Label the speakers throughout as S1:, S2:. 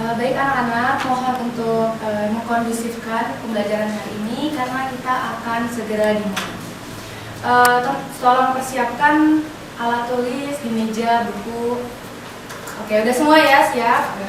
S1: Baik anak-anak, mohon untuk mengkondusifkan pembelajaran hari ini karena kita akan segera dimulai. Tolong persiapkan alat tulis di meja, buku. Oke, udah semua ya, siap?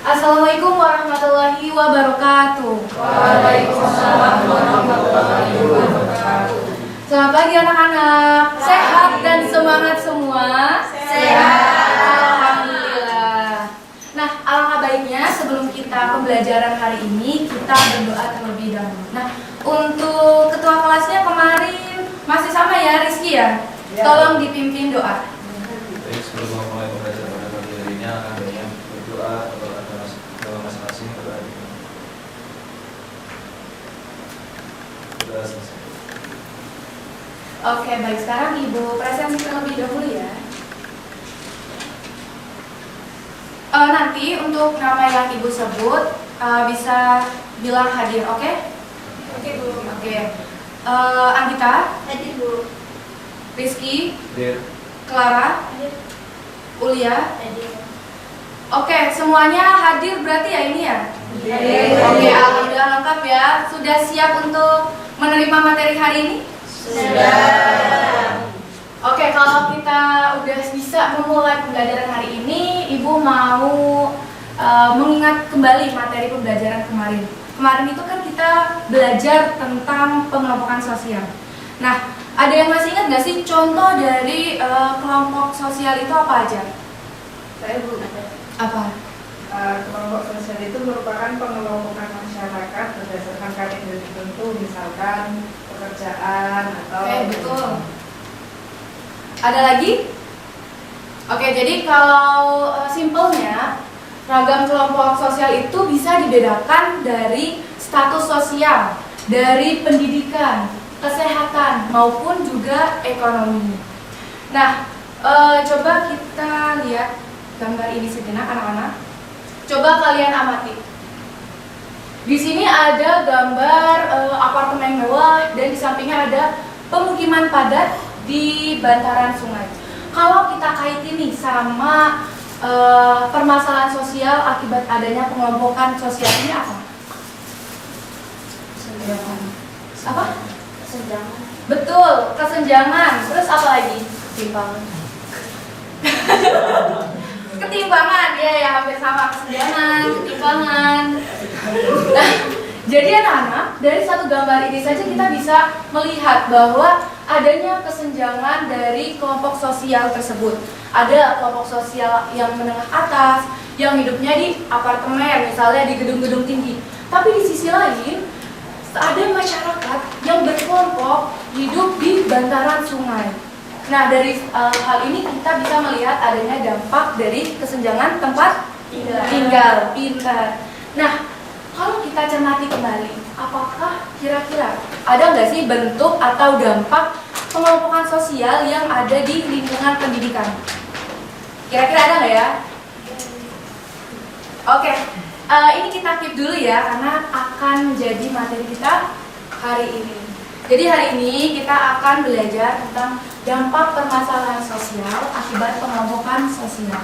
S1: Assalamualaikum warahmatullahi wabarakatuh.
S2: Waalaikumsalam warahmatullahi wabarakatuh.
S1: Selamat pagi anak-anak. Sehat dan semangat semua?
S2: Sehat.
S1: Alhamdulillah. Nah, alangkah baiknya sebelum kita pembelajaran hari ini kita berdoa terlebih dahulu. Nah, untuk ketua kelasnya kemarin masih sama ya, Rizky ya? Tolong dipimpin doa.
S3: Baik, sebelum memulai pembelajaran pada pagi hari ini, akan banyak berdoa atau doa masing-masing kepada kita. Sudah selesai.
S1: Oke, baik. Sekarang Ibu presentasi terlebih dahulu ya. Nanti untuk nama yang Ibu sebut bisa bilang hadir, oke?
S2: Oke, Bu.
S1: Oke. Anggita,
S2: Hadir, Bu.
S1: Rizky,
S3: Hadir.
S1: Clara,
S2: Hadir.
S1: Ulia.
S2: Hadir.
S1: Oke, semuanya hadir berarti ya ini ya?
S2: Hadir.
S1: Oke, alhamdulillah lengkap ya. Sudah siap untuk menerima materi hari ini?
S2: Sudah.
S1: Oke, kalau kita udah bisa memulai pembelajaran hari ini, Ibu mau mengingat kembali materi pembelajaran kemarin. Kemarin itu kan kita belajar tentang pengelompokan sosial. Nah, ada yang masih ingat nggak sih contoh dari kelompok sosial itu apa aja?
S2: Saya belum ada.
S1: Apa?
S4: Kelompok sosial itu merupakan pengelompokan masyarakat berdasarkan kategori tertentu, misalkan pekerjaan atau
S1: Betul. Ada lagi? Oke, jadi kalau simpelnya ragam kelompok sosial itu bisa dibedakan dari status sosial, dari pendidikan, kesehatan maupun juga ekonomi. Nah, coba kita lihat gambar ini sejenak anak-anak. Coba kalian amati. Di sini ada gambar apartemen mewah dan di sampingnya ada pemukiman padat di bantaran sungai. Kalau kita kaitin nih sama permasalahan sosial akibat adanya pengelompokan sosial ini apa?
S2: Kesenjangan.
S1: Apa?
S2: Kesenjangan.
S1: Betul, kesenjangan. Terus apa lagi?
S2: Ketimpangan.
S1: Ketimpangan, ya hampir sama, kesenjangan, ketimpangan. Nah, jadi anak-anak, dari satu gambar ini saja kita bisa melihat bahwa adanya kesenjangan dari kelompok sosial tersebut. Ada kelompok sosial yang menengah atas, yang hidupnya di apartemen, misalnya di gedung-gedung tinggi. Tapi di sisi lain, ada masyarakat yang berkelompok hidup di bantaran sungai. Nah, dari hal ini kita bisa melihat adanya dampak dari kesenjangan tempat tinggal. Pintar. Nah, kalau kita cermati kembali, apakah kira-kira ada nggak sih bentuk atau dampak pengelompokan sosial yang ada di lingkungan pendidikan? Kira-kira ada nggak ya? Oke, ini kita keep dulu ya karena akan jadi materi kita hari ini. Jadi hari ini kita akan belajar tentang dampak permasalahan sosial akibat pengelompokan sosial.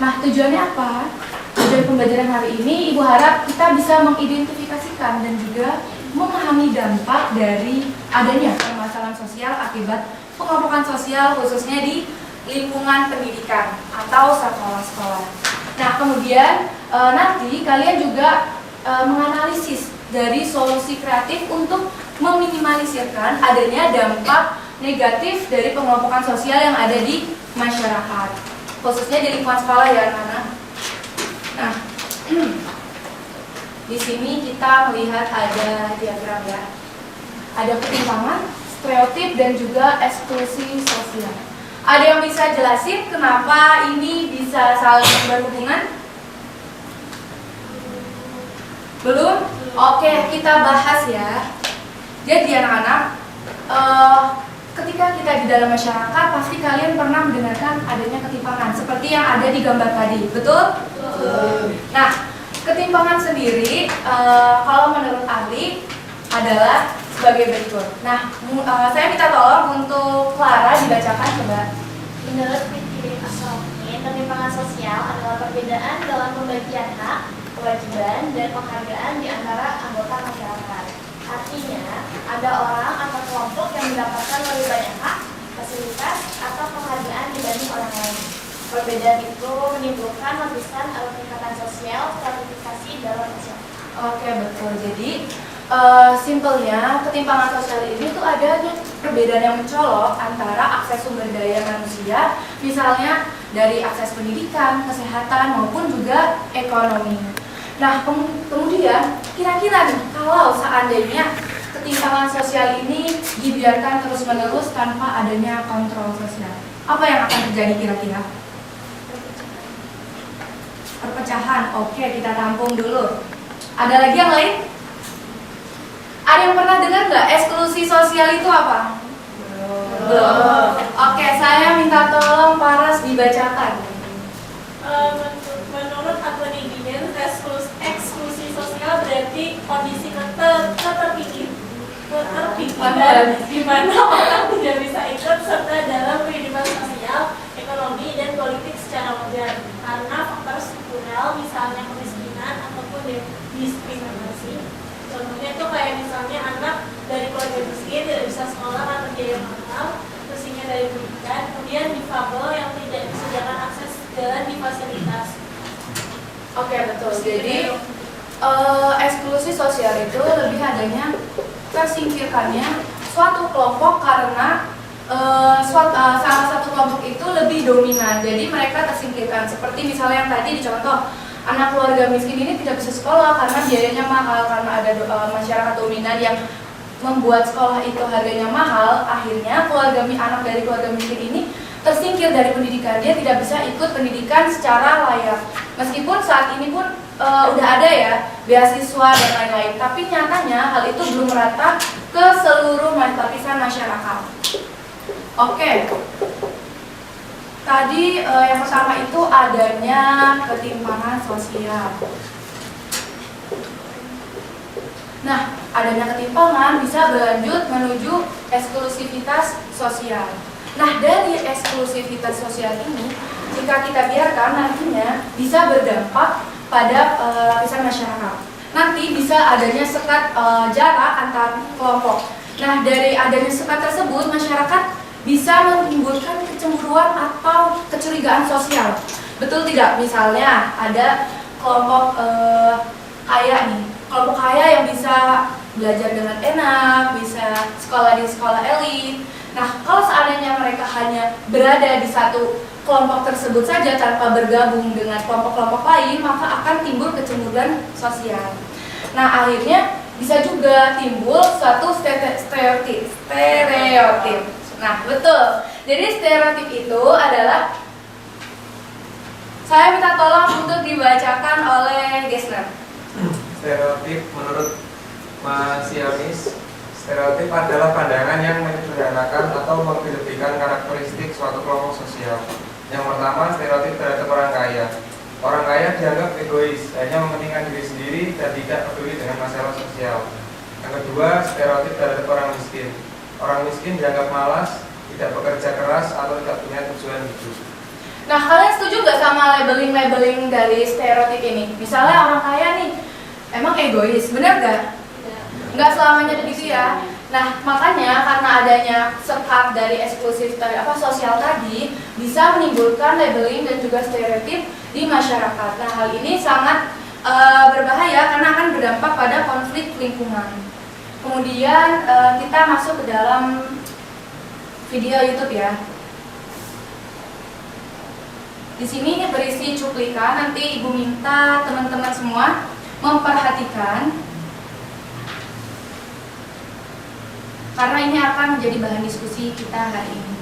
S1: Nah, tujuannya apa? Tujuan pembelajaran hari ini, Ibu harap kita bisa mengidentifikasikan dan juga memahami dampak dari adanya permasalahan sosial akibat pengelompokan sosial khususnya di lingkungan pendidikan atau sekolah-sekolah. Nah, kemudian nanti kalian juga menganalisis dari solusi kreatif untuk meminimalisirkan adanya dampak negatif dari pengelompokan sosial yang ada di masyarakat, khususnya di lingkungan sekolah ya anak-anak. Nah, di sini kita melihat ada diagram ya. Ada ketimpangan, stereotip dan juga eksklusi sosial. Ada yang bisa jelasin kenapa ini bisa saling berhubungan? Belum? Oke, kita bahas ya. Jadi anak-anak, ketika kita di dalam masyarakat pasti kalian pernah mendengarkan adanya ketimpangan seperti yang ada di gambar tadi, betul? Nah, ketimpangan sendiri kalau menurut ahli adalah sebagai berikut. Nah, saya minta tolong untuk Clara dibacakan coba.
S2: Menurut Fitri Asokin, ketimpangan sosial adalah perbedaan dalam pembagian hak, kewajiban, dan penghargaan di antara anggota masyarakat. Artinya, ada orang atau kelompok yang mendapatkan lebih banyak hak, fasilitas, atau penghargaan dibanding orang lain. Perbedaan itu menimbulkan lapisan atau tingkatan sosial stratifikasi dalam masyarakat.
S1: Oke, betul. Jadi simpelnya ketimpangan sosial ini tuh adanya perbedaan yang mencolok antara akses sumber daya manusia, misalnya dari akses pendidikan, kesehatan maupun juga ekonomi. Nah, kemudian kira-kira nih kalau seandainya ketimpangan sosial ini dibiarkan terus-menerus tanpa adanya kontrol sosial, apa yang akan terjadi kira-kira? Perpecahan. Oke, kita tampung dulu. Ada lagi yang lain? Ada yang pernah dengar nggak eksklusi sosial itu apa? Belum. Oke, saya minta tolong Paras dibacakan.
S5: Menurut Anthony Giddens, eksklusi sosial berarti kondisi keterpinggir di mana orang tidak bisa ikut serta dalam kehidupan sosial, ekonomi, dan politik secara wajar karena faktor struktural, misalnya kemiskinan ataupun diskriminasi. Contohnya itu kayak misalnya anak dari keluarga miskin tidak bisa sekolah karena biaya mahal, terusnya dari pendidikan, kemudian difabel yang tidak disediakan akses jalan di fasilitas.
S1: Oke, betul. Jadi eksklusi sosial itu lebih adanya tersingkirkannya suatu kelompok karena salah satu kelompok itu lebih dominan. Jadi mereka tersingkirkan. Seperti misalnya yang tadi dicontoh, anak keluarga miskin ini tidak bisa sekolah karena biayanya mahal, karena ada masyarakat dominan yang membuat sekolah itu harganya mahal. Akhirnya anak dari keluarga miskin ini tersingkir dari pendidikan. Dia tidak bisa ikut pendidikan secara layak. Meskipun saat ini pun udah ada ya beasiswa dan lain-lain, tapi nyatanya hal itu belum merata ke seluruh lapisan masyarakat. Oke. Tadi yang pertama itu adanya ketimpangan sosial. Nah, adanya ketimpangan bisa berlanjut menuju eksklusivitas sosial. Nah, dari eksklusivitas sosial ini, jika kita biarkan nantinya bisa berdampak pada lapisan masyarakat. Nanti bisa adanya sekat jarak antar kelompok. Nah, dari adanya sekat tersebut, masyarakat bisa menimbulkan kecemburuan atau kecurigaan sosial. Betul tidak? Misalnya ada kelompok kaya nih, kelompok kaya yang bisa belajar dengan enak, bisa sekolah di sekolah elit. Nah, kalau seandainya mereka hanya berada di satu kelompok tersebut saja tanpa bergabung dengan kelompok-kelompok lain, maka akan timbul kecemburuan sosial. Nah, akhirnya bisa juga timbul suatu stereotip. Nah, betul. Jadi stereotip itu adalah, saya minta tolong untuk dibacakan oleh Gesner.
S6: Stereotip menurut Mas Yamis, stereotip adalah pandangan yang menyederhanakan atau melebih-lebihkan karakteristik suatu kelompok sosial. Yang pertama, stereotip terhadap orang kaya. Orang kaya dianggap egois, hanya mementingkan diri sendiri dan tidak peduli dengan masalah sosial. Yang kedua, stereotip terhadap orang miskin. Orang miskin dianggap malas, tidak bekerja keras, atau tidak punya tujuan hidup.
S1: Nah, kalian setuju nggak sama labeling dari stereotip ini? Misalnya orang kaya nih, emang egois, benar nggak? Nggak selamanya begitu ya. Nah, makanya karena adanya sekat dari eksklusif sosial tadi bisa menimbulkan labeling dan juga stereotip di masyarakat. Nah, hal ini sangat berbahaya karena akan berdampak pada konflik lingkungan. Kemudian kita masuk ke dalam video YouTube ya. Di sini ini berisi cuplikan, nanti Ibu minta teman-teman semua memperhatikan karena ini akan menjadi bahan diskusi kita hari ini.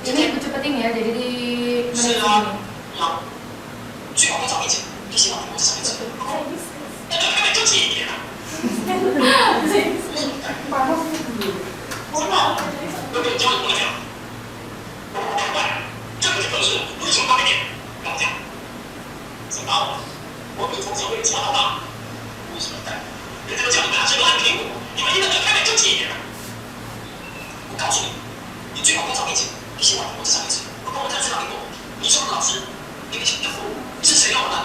S1: Ini Ibu cepetin ya, jadi di menit segini.
S7: 赢我，你们一个人开点就解了。我告诉你，你最好不要找面前，你先往我这上面吃。如果我再知道你我，你说老师，你给钱就付，是谁要我的？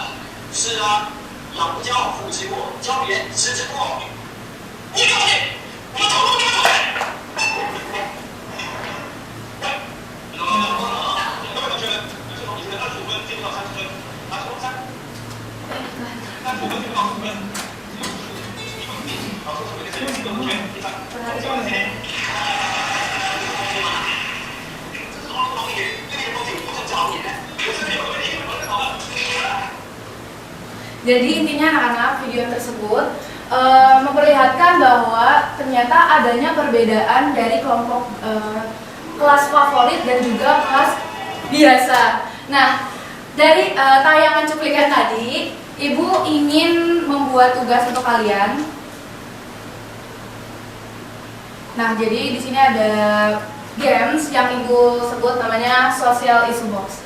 S7: 是啊，养不教，父之过，教别人师之过。你给我去，我们讨论这个问题。各位同学们，正好你现在25分进入到30分，35分，35分进入到5分。好，这是我们的这个同学，第三，我教的谁？这是好不容易，这个东西不是找你的，我这边有个问题，我在讨论。
S1: Jadi intinya anak-anak video tersebut memperlihatkan bahwa ternyata adanya perbedaan dari kelompok kelas favorit dan juga kelas biasa. Nah, dari tayangan cuplikan tadi, Ibu ingin membuat tugas untuk kalian. Nah, jadi di sini ada games yang Ibu sebut namanya Social Issue Box.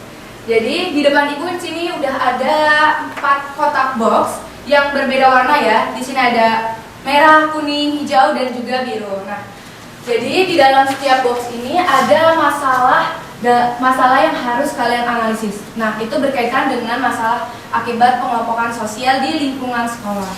S1: Jadi di depan Ibu di sini udah ada 4 kotak box yang berbeda warna ya. Di sini ada merah, kuning, hijau dan juga biru. Nah, jadi di dalam setiap box ini ada masalah yang harus kalian analisis. Nah, itu berkaitan dengan masalah akibat pengelompokan sosial di lingkungan sekolah.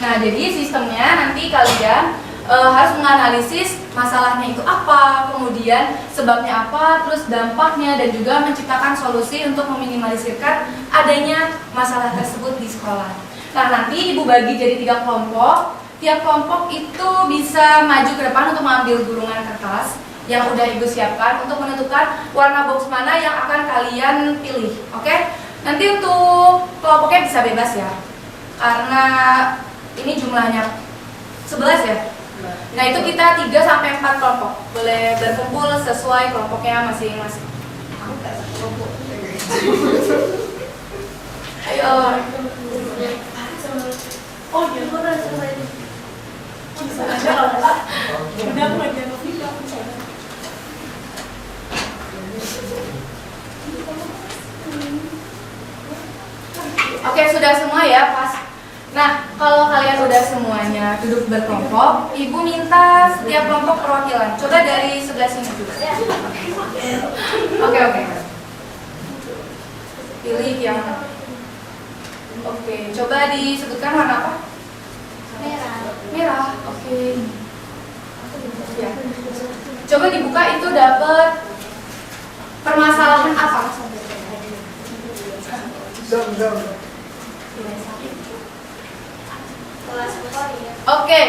S1: Nah, jadi sistemnya nanti kalian harus menganalisis masalahnya itu apa, kemudian sebabnya apa, terus dampaknya, dan juga menciptakan solusi untuk meminimalisirkan adanya masalah tersebut di sekolah. Nah, nanti Ibu bagi jadi 3 kelompok. Tiap kelompok itu bisa maju ke depan untuk mengambil gulungan kertas yang udah Ibu siapkan untuk menentukan warna box mana yang akan kalian pilih. Oke? Nanti untuk kelompoknya bisa bebas ya, karena ini jumlahnya 11 ya. Nah, itu kita 3-4 kelompok. Boleh berkumpul sesuai kelompoknya masing-masing. Ayo.
S5: Oh, iya, udah selesai. Bisa aja kalau Pak. Udah aku lagi video aku sana.
S1: Oke, sudah semua ya, pas. Nah, kalau kalian udah semuanya duduk berkelompok, Ibu minta setiap kelompok perwakilan. Coba dari sebelah sini dulu. Oke. Pilih yang oke, coba disebutkan warna apa? Merah. Oke. Ya. Coba dibuka, itu dapat permasalahan apa?
S4: Dong.
S1: Oke,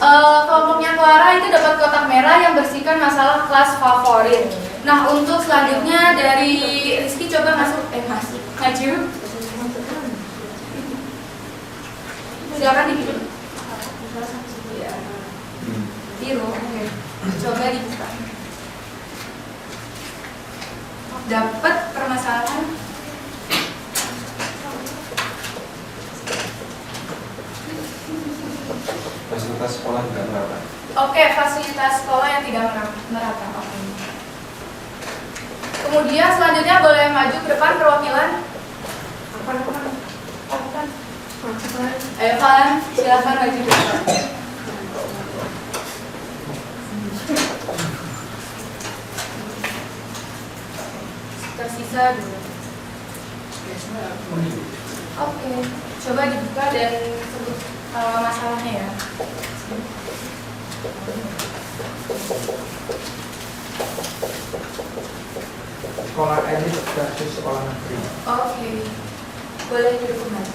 S1: kelompoknya Clara itu dapat kotak merah yang berisikan masalah kelas favorit. Nah, untuk selanjutnya dari Rizky coba maju. Silakan dibikin. Biru, oke. Coba dibuka. Dapat permasalahan.
S3: Fasilitas sekolah tidak merata.
S1: Oke, fasilitas sekolah yang tidak merata. Oke. Kemudian selanjutnya boleh maju ke depan perwakilan. Ayo Van, silakan maju ke depan. Tersisa 2. Oke, coba dibuka dan sebut masalahnya ya.
S6: Sekolah elit versus sekolah negeri.
S1: Oke, boleh duduk kembali.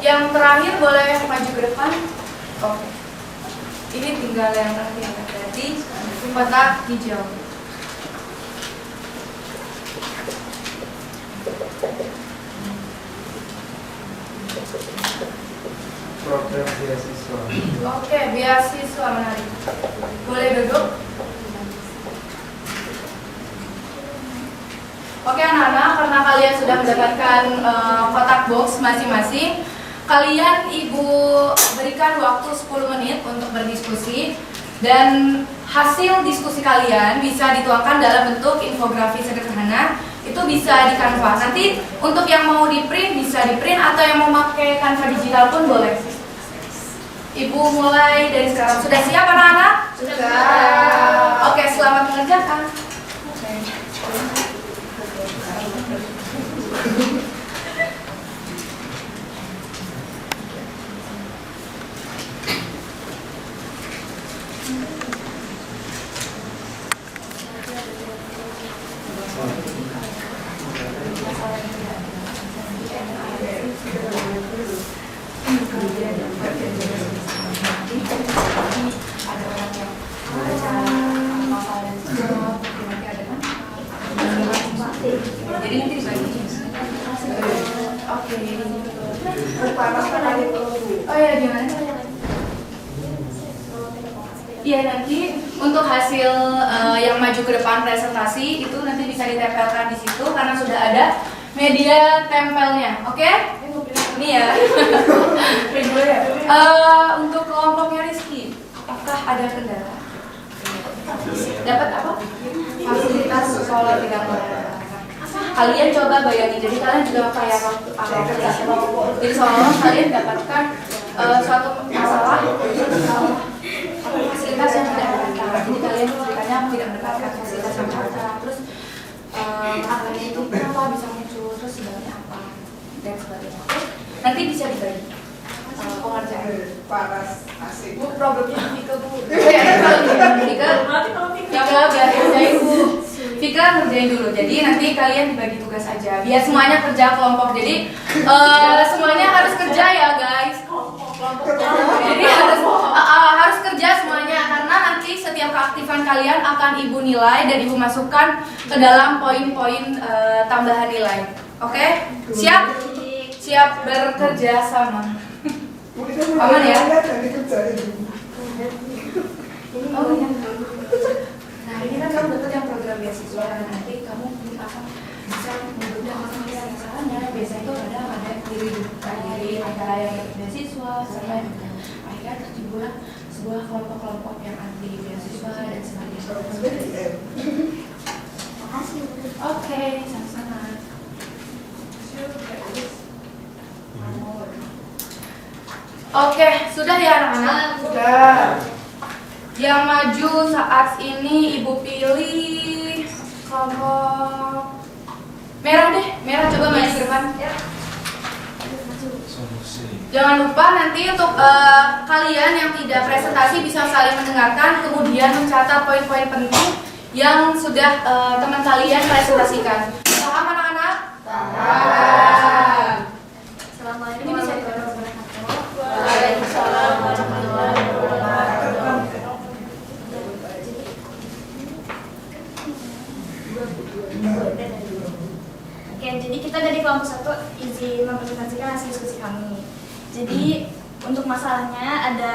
S1: Yang terakhir boleh maju ke depan. Oke. Ini tinggal yang terakhir, berarti kotak hijau.
S6: Program beasiswa.
S1: Oke, beasiswa menarik. Boleh duduk. Oke anak-anak, karena kalian sudah mendapatkan kotak box masing-masing, kalian Ibu berikan waktu 10 menit untuk berdiskusi, dan hasil diskusi kalian bisa dituangkan dalam bentuk infografi sederhana Itu bisa di Canva. Nanti untuk yang mau di print bisa di print, atau yang mau pakai Canva digital pun boleh. Ibu mulai dari sekarang. Sudah siap anak-anak?
S4: Sudah.
S1: Oke, selamat mengerjakan. Jadi nanti dibagi. Oke. Oh ya, gimana? Iya, nanti untuk hasil yang maju ke depan presentasi itu nanti bisa ditempelkan di situ karena sudah ada media tempelnya. Oke? Ini ya. Untuk kelompoknya Rizky, apakah ada kendala? Dapat apa? Fasilitas sekolah tidak merata. Kalian coba bayangin, jadi kalian juga kayak jadi seolah kalian dapatkan suatu masalah fasilitas yang tidak merata. Jadi kalian ceritanya tidak mendapatkan fasilitas yang merata. Terus makanya itu kenapa bisa muncul, terus sebabnya apa dan sebagainya. Nanti bisa dibagi pengerjaan.
S4: Panas asik.
S1: Bu, problemnya Vika, Bu. Vika, yang biar kerjain, Bu. Vika ngerjain dulu. Jadi nanti kalian dibagi tugas aja. Biar semuanya kerja kelompok. Jadi semuanya harus kerja ya, guys. Jadi harus kerja semuanya karena nanti setiap keaktifan kalian akan Ibu nilai dan Ibu masukkan ke dalam poin-poin tambahan nilai. Oke? Siap? Siap bekerja sama. Aman ya? Oh iya. Nah ini kan kamu dapat yang program beasiswa, nanti kamu akan bisa menggunakan masalahnya. Biasanya itu ada diri antara yang dapat beasiswa sama yang akhirnya tertimbullah sebuah kelompok-kelompok yang anti beasiswa dan sebagainya. Oke, sama-sama. Oke, sudah ya anak-anak?
S4: Sudah.
S1: Yang maju saat ini Ibu pilih kelompok merah deh, merah coba maju ke depan. Jangan lupa nanti untuk kalian yang tidak presentasi bisa saling mendengarkan, kemudian mencatat poin-poin penting yang sudah teman kalian presentasikan. Paham anak-anak?
S2: Paham. Assalamualaikum
S1: Ini bisa
S2: warahmatullahi wabarakatuh.
S1: Waalaikumsalam warahmatullahi wabarakatuh.
S2: Oke, jadi kita dari kelompok 1 izin mempresentasikan hasil diskusi kami. Jadi untuk masalahnya ada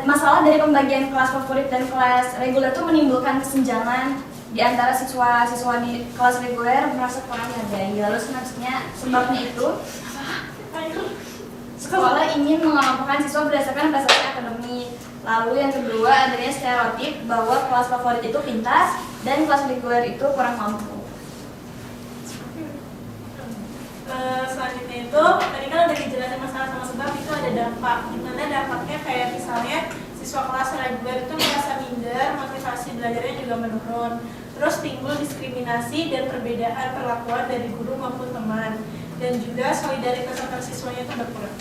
S2: masalah dari pembagian kelas favorit dan kelas reguler itu menimbulkan kesenjangan di antara siswa-siswa di kelas reguler merasa kurang dihargai. Lalu selanjutnya sebabnya itu sekolah ingin mengelompokkan siswa berdasarkan prestasi akademik. Lalu yang kedua adanya stereotip bahwa kelas favorit itu pintar dan kelas reguler itu kurang mampu.
S5: Selanjutnya itu tadi kan udah dijelasin masalah sama sebab itu ada dampak, dimana dampaknya kayak misalnya siswa kelas reguler itu merasa minder, motivasi belajarnya juga menurun, terus timbul diskriminasi dan perbedaan perlakuan dari guru maupun teman, dan juga solidaritas antar siswanya itu berkurang.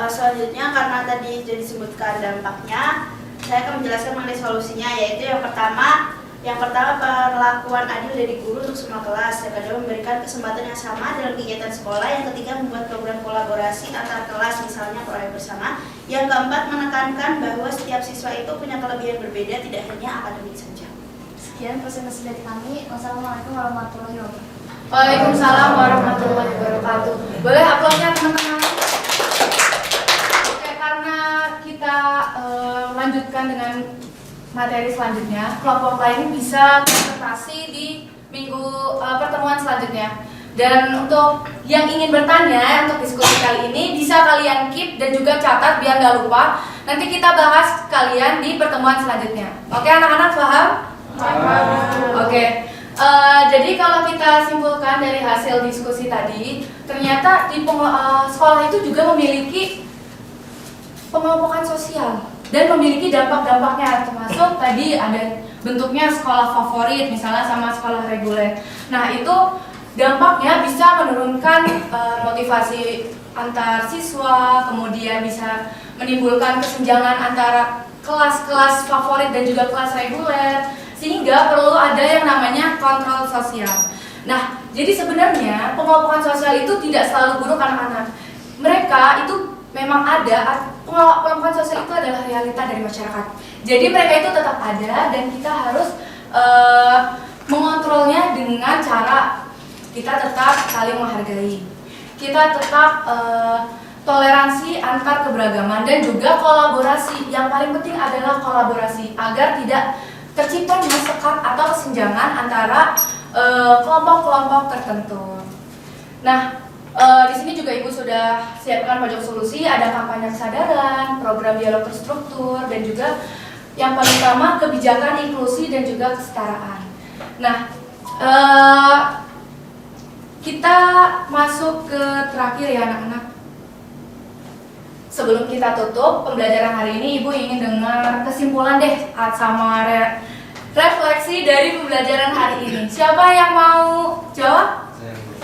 S8: Selanjutnya karena tadi sudah disebutkan dampaknya, saya akan menjelaskan mengenai solusinya, yaitu yang pertama perlakuan adil dari guru untuk semua kelas. Yang kedua memberikan kesempatan yang sama dalam kegiatan sekolah. Yang ketiga membuat program kolaborasi antar kelas, misalnya proyek bersama. Yang keempat menekankan bahwa setiap siswa itu punya kelebihan berbeda, tidak hanya akademik saja.
S2: Sekian presentasi dari kami. Wassalamualaikum warahmatullahi wabarakatuh.
S1: Waalaikumsalam warahmatullahi wabarakatuh. Boleh aplausnya teman-teman. Oke, karena kita lanjutkan dengan materi selanjutnya, kelompok lain bisa presentasi di pertemuan selanjutnya. Dan untuk yang ingin bertanya untuk diskusi kali ini bisa kalian keep dan juga catat biar nggak lupa. Nanti kita bahas kalian di pertemuan selanjutnya. Oke anak-anak, paham? Paham. Oke. Jadi kalau kita simpulkan dari hasil diskusi tadi, ternyata di sekolah itu juga memiliki pengelompokan sosial dan memiliki dampak-dampaknya, termasuk tadi ada bentuknya sekolah favorit misalnya sama sekolah reguler. Nah itu dampaknya bisa menurunkan motivasi antar siswa, kemudian bisa menimbulkan kesenjangan antara kelas-kelas favorit dan juga kelas reguler, sehingga perlu ada yang namanya kontrol sosial. Nah, jadi sebenarnya pengelompokan sosial itu tidak selalu buruk anak-anak. Mereka itu memang ada, pengelompokan sosial itu adalah realita dari masyarakat. Jadi mereka itu tetap ada dan kita harus mengontrolnya dengan cara kita tetap saling menghargai. Kita tetap toleransi antar keberagaman dan juga kolaborasi. Yang paling penting adalah kolaborasi agar tidak terciptanya sekat atau kesenjangan antara kelompok-kelompok tertentu. Nah, di sini juga Ibu sudah siapkan pojok solusi, ada kampanye kesadaran, program dialog terstruktur, dan juga yang paling utama kebijakan inklusi dan juga kesetaraan. Nah, kita masuk ke terakhir ya anak-anak. Sebelum kita tutup pembelajaran hari ini, Ibu ingin dengar kesimpulan deh sama refleksi dari pembelajaran hari ini. Siapa yang mau jawab?
S3: Saya dulu.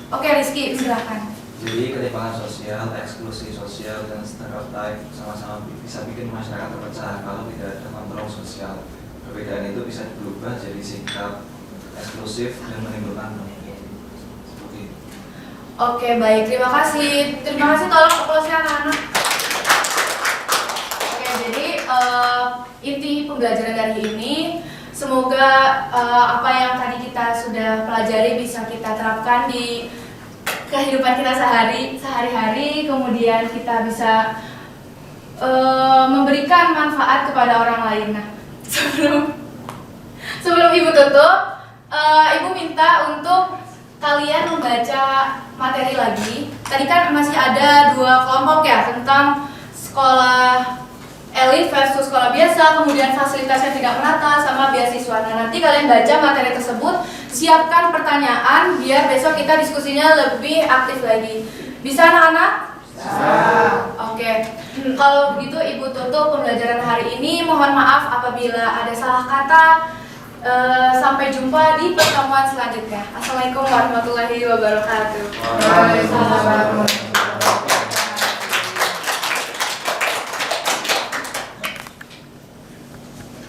S1: Oke, Rizky, silakan.
S3: Jadi ketimpangan sosial, eksklusi sosial, dan stereotip sama-sama bisa bikin masyarakat terpecah kalau tidak ada kontrol sosial. Perbedaan itu bisa berubah jadi sikap eksklusif dan menimbulkan konflik. Seperti itu.
S1: Oke, baik. Terima kasih. Terima kasih, tolong aplausnya anak-anak. Oke, jadi inti pembelajaran dari ini, semoga apa yang tadi kita sudah pelajari bisa kita terapkan di kehidupan kita sehari-hari, kemudian kita bisa memberikan manfaat kepada orang lain. Nah, sebelum Ibu tutup, Ibu minta untuk kalian membaca materi lagi. Tadi kan masih ada 2 kelompok ya, tentang sekolah elit versus sekolah biasa, kemudian fasilitasnya tidak merata, sama beasiswa. Nah, nanti kalian baca materi tersebut, siapkan pertanyaan biar besok kita diskusinya lebih aktif lagi. Bisa anak-anak? Bisa. Oke. Kalau begitu Ibu tutup pembelajaran hari ini. Mohon maaf apabila ada salah kata. Sampai jumpa di pertemuan selanjutnya. Assalamualaikum warahmatullahi wabarakatuh.
S3: Waalaikumsalam.